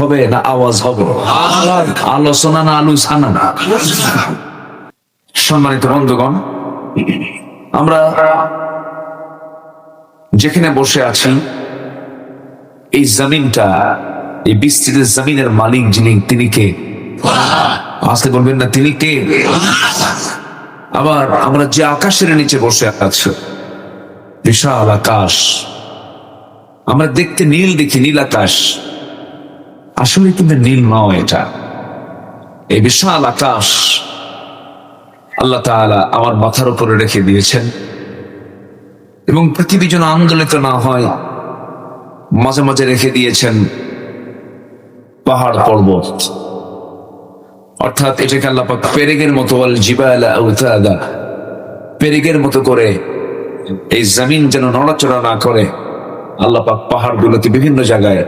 হবে না আওয়াজ হবে, আলোচনা না আলোচনা না। সম্মানিত বন্ধুগণ, আমরা যেখানে বসে আছি এই জমিনটা, এই বিস্তৃত জমিনের মালিক যিনি, তিনি কে? আসতে বলবেন না তিনি কে? আবার আমরা যে আকাশের নিচে বসে আছি, বিশাল আকাশ, আমরা দেখতে নীল দেখি, নীল আকাশ, আসলে কিন্তু নীল নয়। এটা এই বিশাল আকাশ আল্লাহ তাআলা আমার মাথার উপরে রেখে দিয়েছেন, এবং পৃথিবী যেন আন্দোলিত না হয় মাঝে মাঝে রেখে দিয়েছেন পাহাড় পর্বত, অর্থাৎ এটাকে আল্লাহ পাক পেরেকের মতো, ওয়াল জিবালা আওতাদা, পেরেকের মতো করে এই জমিন যেন নড়াচড়া না করে আল্লাহ পাক পাহাড়গুলোকে বিভিন্ন জায়গায়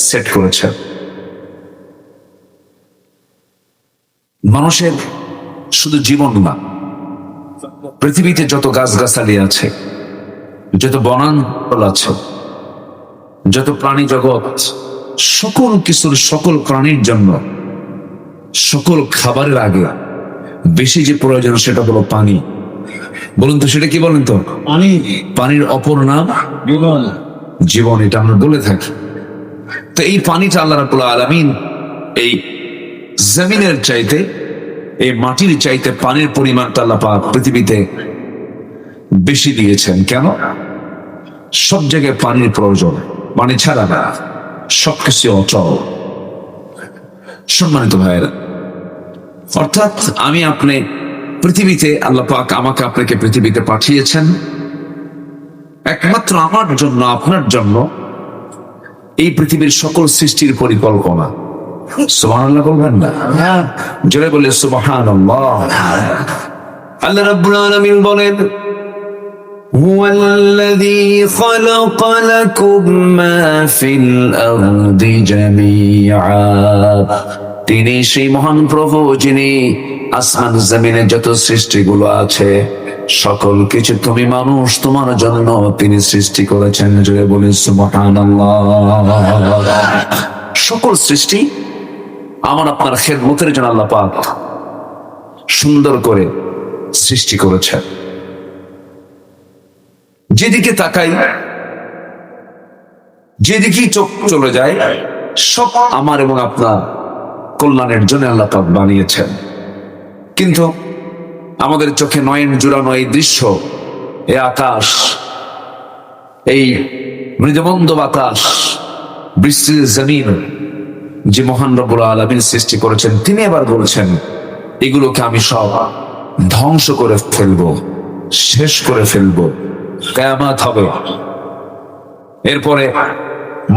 সেট করেছেন। মানুষের শুধু জীবন না, পৃথিবীতে যত গাছগাছালি আছে, যত বনাঞ্চল আছে, যত প্রাণী জগৎ, সকল কিছুর, সকল প্রাণীর জন্য সকল খাবারের আগে বেশি যে প্রয়োজন সেটা হলো পানি। বলুন তো সেটা কি? বলেন তো। পানি। পানির অপর নাম জীবন। জীবন, এটা আমরা বলে থাকি। তো এই পানিটা আল্লাহ রাব্বুল আলামিন এই জমিনের চাইতে, এই মাটির চাইতে পানির পরিমাণটা আল্লাহ পাক পৃথিবীতে বেশি দিয়েছেন। কেন? সব জায়গায় পানির প্রয়োজন, পানি ছাড়া না সবকিছু অচল। সম্মানিত ভাইয়েরা, অর্থাৎ আমি আপনি পৃথিবীতে, আল্লাহ পাক আমাকে আপনাকে পৃথিবীতে পাঠিয়েছেন একমাত্র আমার জন্য, আপনার জন্য। এই পৃথিবীর সকল সৃষ্টির পরিকল্পনা, সুবহানাল্লাহ বলবেন না? জোরে বলে সুবহানাল্লাহ। আল্লাহ রাব্বুল আলামিন বলেন, হুয়াল্লাযী খালাকা লাকুম মা ফিল আরদি জামিআ, তিনি সেই মহান প্রভু যিনি আসমান জমিনে যত সৃষ্টিগুলো আছে সকল কিছু তুমি মানুষ তোমার জন্য তিনি সৃষ্টি করেছেন। জোরে বলেন সুবহানাল্লাহ। সকল সৃষ্টি আমার আপনার খেদমতের জন্য আল্লাহ পাক সুন্দর করে সৃষ্টি করেছেন। যেদিকে তাকাই, যেদিকেই চোখ চলে যায়, সব আমার এবং আপনার কল্যাণের জন্য আল্লাহ পাক বানিয়েছেন। কিন্তু আমাদের চোখে নয়ন জুড়ানো এই দৃশ্য, এই আকাশ, এই মৃদুমন্দ বাতাস, বিস্তৃত জমিন যে মহান রব্বুল আলামিন সৃষ্টি করেছেন, তিনি আবার বলছেন এগুলোকে আমি সব ধ্বংস করে ফেলবো, শেষ করে ফেলবো, কিয়ামত হবে, এরপরে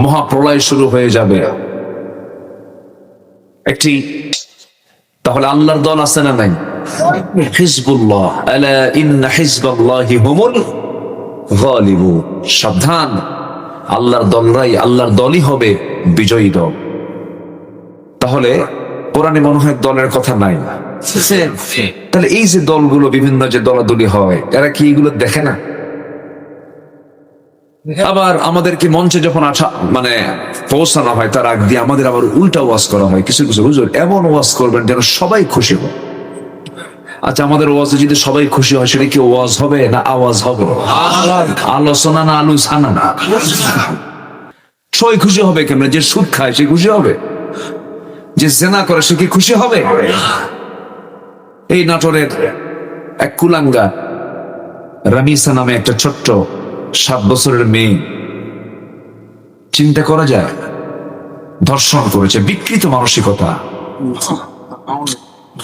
মহাপ্রলয় শুরু হয়ে যাবে। একটি তাহলে আল্লাহর দল আছে না নাই? হিজবুল্লাহ, আলা ইন্না হিজবাল্লাহি হুমুল গালিবুন। সাবধান, আল্লাহর দলরাই, আল্লাহর দলই হবে বিজয়ী দল। তাহলে কোরআনে মনে হয় দলের কথা নাই। তাহলে এই যে দলগুলো, বিভিন্ন যে দলাদলি হয়, এরা কি এগুলো দেখে না? আবার আমাদেরকে মঞ্চে যখন মানে পৌঁছানো হয়, তার আগ দিয়ে আমাদের আবার উল্টা ওয়াজ করা হয়। কিছু কিছু হুজুর এমন ওয়াজ করবেন যেন সবাই খুশি হয়। আচ্ছা, আমাদের ওয়াজে যদি সবাই খুশি হয়, সেটা কি ওয়াজ হবে না আওয়াজ হবে? আলোচনা না আলোচনা না। সবাই খুশি হবে কেমন? যে সুদ খায় সে খুশি হবে? যে জেনা করে সে কি খুশি হবে? এই নাটোরের এক কুলাঙ্গা রামিসা নামে একটা ছোট্ট 7 বছরের মেয়ে, চিন্তা করা যায়, ধর্ষণ করেছে। বিকৃত মানসিকতা।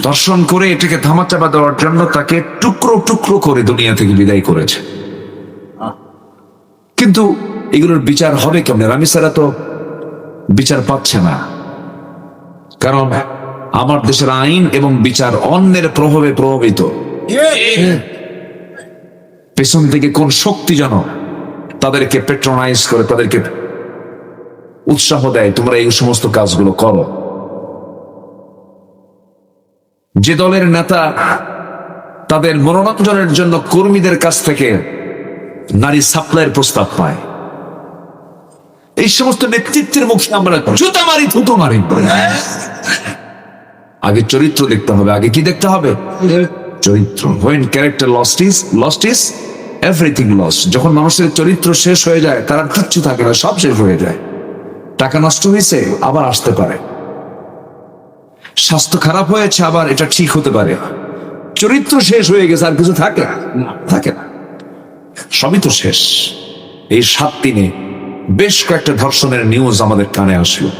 ধর্ষণ করে এটাকে ধামাচাপা দেওয়ার জন্য তাকে টুকরো টুকরো করে দুনিয়া থেকে বিদায় করেছে। কিন্তু এগুলোর বিচার হবে কেমন? রামিসারা তো বিচার পাচ্ছে না, কারণ আমার দেশের আইন এবং বিচার অন্যের প্রভাবে প্রভাবিত। পেছন থেকে কোন শক্তি যেন তাদেরকে পেট্রোনাইজ করে, তাদেরকে উৎসাহ দেয়, তোমরা এই সমস্ত কাজগুলো করো। যে দলের নেতা তাদের মনোরঞ্জনের জন্য কর্মীদের কাছ থেকে নারী সাপ্লাইয়ের প্রস্তাব পায়, এই সমস্ত নেতৃত্বের মুখে আমরা জুতা মারি, থুতু মারি। আগে চরিত্র দেখতে হবে। আগে কি দেখতে হবে? চরিত্র। when character lost is everything lost। যখন মানুষের চরিত্র শেষ হয়ে যায়, তার আর কিচ্ছু থাকে না, সব শেষ হয়ে যায়। টাকা নষ্ট হয়েছে, আবার আসতে পারে। স্বাস্থ্য খারাপ হয়েছে, আবার এটা ঠিক হতে পারে। চরিত্র শেষ হয়ে গেছে, আর কিছু থাকে না, সবই তো শেষ। এই 7 দিনে বেশ কয়েকটা ধর্ষণের নিউজ আমাদের কানে আসলো।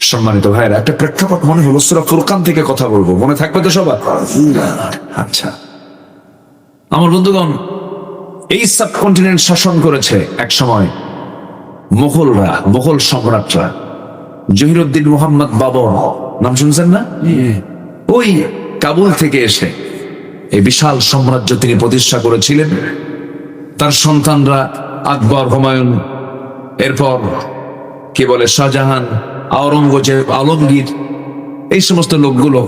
সম্মানিত ভাইরা, একটা প্রেক্ষাপট মনে হলো সূরা ফুরকান থেকে কথা বলবো, মনে থাকবে তো সবার? আচ্ছা, আমার বন্ধুগণ, এই সাবকন্টিনেন্ট শাসন করেছে এক সময় মুঘলরা, মুঘল সম্রাটরা। জহিরুদ্দিন মোহাম্মদ বাবর নাম শুনছেন না? ওই কাবুল থেকে এসে এই বিশাল সাম্রাজ্য তিনি প্রতিষ্ঠা করেছিলেন। তার সন্তানরা আকবর, হুমায়ুন, এরপর কি বলে শাহজাহান, আওরঙ্গজেব, আলমগীর, এই সমস্ত লোকগুলো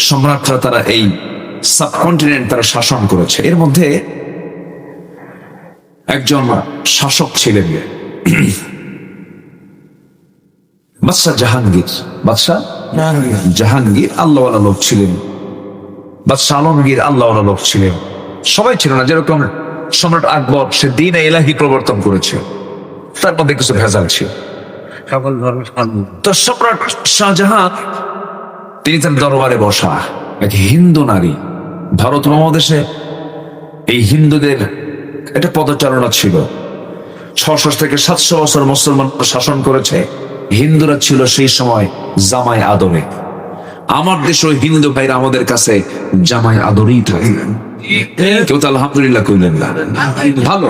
সম্রাটরা, তারা এই সাবকন্টিনেন্ট তারা শাসন করেছে। এর মধ্যে একজন শাসক ছিলেন বাদশাহ জাহাঙ্গীর। বাদশাহ জাহাঙ্গীর আল্লাহওয়ালা লোক ছিলেন। বাদশাহ আলমগীর আল্লাহওয়ালা লোক ছিলেন। সবাই ছিল না। যেরকম সম্রাট আকবর, সে দ্বীন ইলাহি প্রবর্তন করেছে, তার মধ্যে কিছু ভেজাল ছিল। তো সম্রাট শাহজাহান, তিনি তার দরবারে বসা এক হিন্দু নারী। ভারত মহাদেশে এই হিন্দুদের একটা পদচারণা ছিল। 600 থেকে 700 বছর মুসলমান শাসন করেছে। হিন্দুরা ছিল সেই সময় জামাই আদরে। আমার দেশ ওই হিন্দু ভাইরা আমাদের কাছে জামাই আদরেই থাকে। কেউ তো আলহামদুলিল্লাহ কইলেন না? ভালো,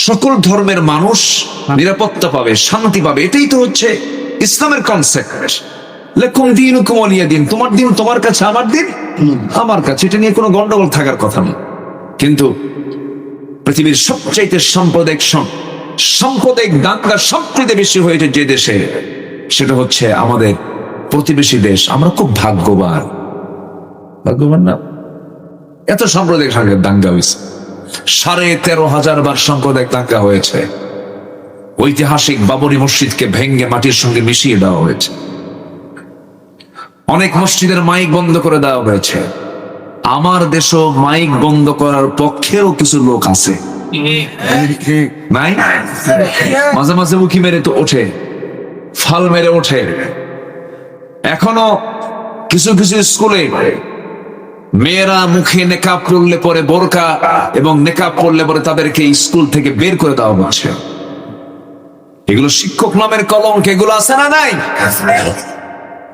সকল ধর্মের মানুষ নিরাপত্তা পাবে, শান্তি পাবে, এটাই তো হচ্ছে ইসলামের কনসেপ্ট। লাকুম দীনুকুম ওয়ালিয়া দীন, তোমার দিন তোমার কাছে, আমার দিন আমার কাছে, এটা নিয়ে কোনো গন্ডগোল থাকার কথা না। কিন্তু পৃথিবীর সবচাইতে সাম্প্রদায়িক দাঙ্গা সবচেয়ে বেশি হয়েছে যে দেশে, সেটা হচ্ছে আমাদের প্রতিবেশী দেশ। আমরা খুব ভাগ্যবান না? এত সাম্প্রদায়িক দাঙ্গা হয়েছে। 13,500 বার সাম্প্রদায়িক দাঙ্গা হয়েছে। ঐতিহাসিক বাবরি মসজিদকে ভেঙ্গে মাটির সঙ্গে মিশিয়ে দেওয়া হয়েছে। অনেক মসজিদের মাইক বন্ধ করে দেওয়া হয়েছে। আমার দেশও মাইক বন্ধ করার পক্ষেও কিছু লোক আছে, নাই? মাঝে মাঝে উকি মেরে তো ওঠে, ফাল মেরে ওঠে। এখনো কিছু কিছু স্কুলে মেয়েরা মুখে নেকাব করলে পরে, বোরকা এবং নেকাব করলে পরে তাদেরকে স্কুল থেকে বের করে দেওয়া হচ্ছে। এগুলো শিক্ষক নামের কলঙ্ক, এগুলো আছে না নাই?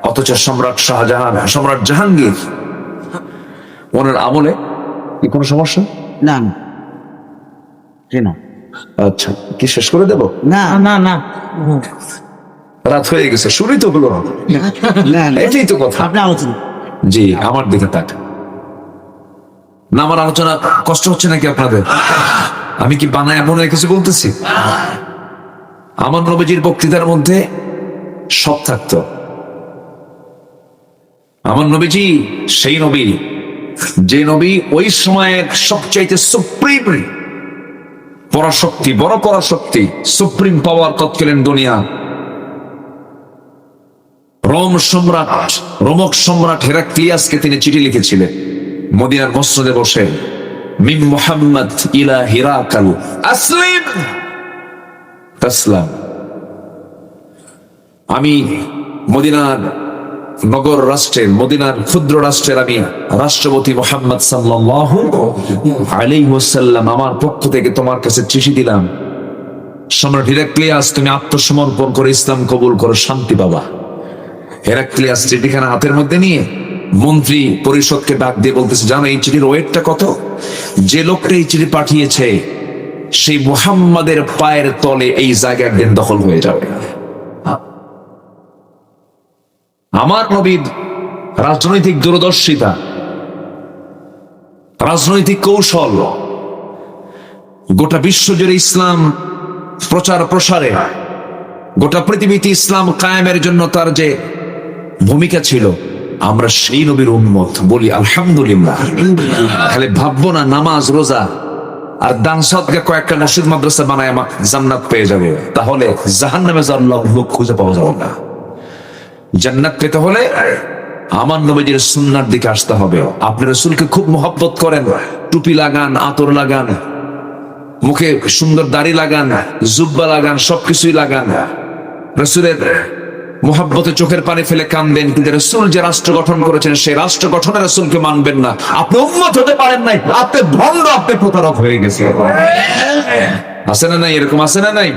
অথচ সম্রাট শাহজাহান, সম্রাট জাহাঙ্গীর, ওনার আমলে কি কোনো সমস্যা? না কেন? আচ্ছা, কি শেষ করে দেব? না না না, রাত হয়ে গেছে, শুনি তো হলো না, এটাই তো কথা। আপনি আলোচনা। জি, আমার দিকে তাক না। আমার আলোচনা কষ্ট হচ্ছে নাকি আপনাদের? আমি কি বানায় এমন কিছু বলতেছি? আমার নবীজির বক্তৃতার মধ্যে সব থাকতো। আমার নবীজি সেই নবী, যে নবী ওই সময়ের সবচাইতে সুপ্রিম পরাশক্তি, বড় পরাশক্তি, সুপ্রিম পাওয়ার তৎকালীন দুনিয়া, রোমক সম্রাট হেরাক্লিয়াসকে তিনি চিঠি লিখেছিলেন মদিনার মসজিদে বসে, মিন মুহাম্মদ ইলা হিরাকাল আসলিম তাসলাম। আমি মদিনার নগর রাষ্ট্রের, মদিনার ক্ষুদ্র রাষ্ট্রের আমি রাষ্ট্রপতি মুহাম্মদ সাল্লাল্লাহু আলাইহি ওয়াসাল্লাম, আমার পক্ষ থেকে তোমার কাছে চিঠি দিলাম। সম্রাট হেরাক্লিয়াস, তুমি আত্মসমর্পণ করে ইসলাম কবুল করো, শান্তি পাবা। হেরাক্লিয়াস চিঠিখানা হাতের মধ্যে নিয়ে মন্ত্রী পরিষদকে ডাক দিয়ে বলতেছে, জানো এই চিঠির ওয়েটটা কত? যে লোকটা এই চিঠি পাঠিয়েছে সেই মুহাম্মাদের পায়ের তলে এই জায়গা একদিন দখল হয়ে যাবে। আমার নবীর রাজনৈতিক দূরদর্শিতা, রাজনৈতিক কৌশল, গোটা বিশ্বজুড়ে ইসলাম প্রচার প্রসারে, গোটা পৃথিবীতে ইসলাম কায়েমের জন্য তার যে ভূমিকা ছিল, আমরা সেই নবীর উম্মত বলি আলহামদুলিল্লাহ। খালি ভাববো না নামাজ রোজা আর দান সদকা কয়েকটা মসজিদ মাদ্রাসা বানায় আমার জান্নাত পেয়ে যাবে, তাহলে জাহান্নামে যাওয়ার লোক খুঁজে পাওয়া যাবে না। জান্নাত পেতে হলে আমার নবীজির সুন্নাহর দিকে আসতে হবে। আপনি রাসূলকে খুব মহব্বত করেন, টুপি লাগান, আতর লাগান, মুখে সুন্দর দাড়ি লাগান, জুব্বা লাগান, সবকিছুই লাগান, রাসূলের মহব্বতে চোখের পানি ফেলে কাঁদবেন, কিন্তু রাসূল যে রাষ্ট্র গঠন করেছেন সেই রাষ্ট্র গঠনে রাসূলকে মানবেন না, আপনি উম্মত হতে পারেন নাই, আপনি ভণ্ড, আপনি প্রতারক হয়ে গেছেন। আছে না নাই? এরকম আছে না নাই?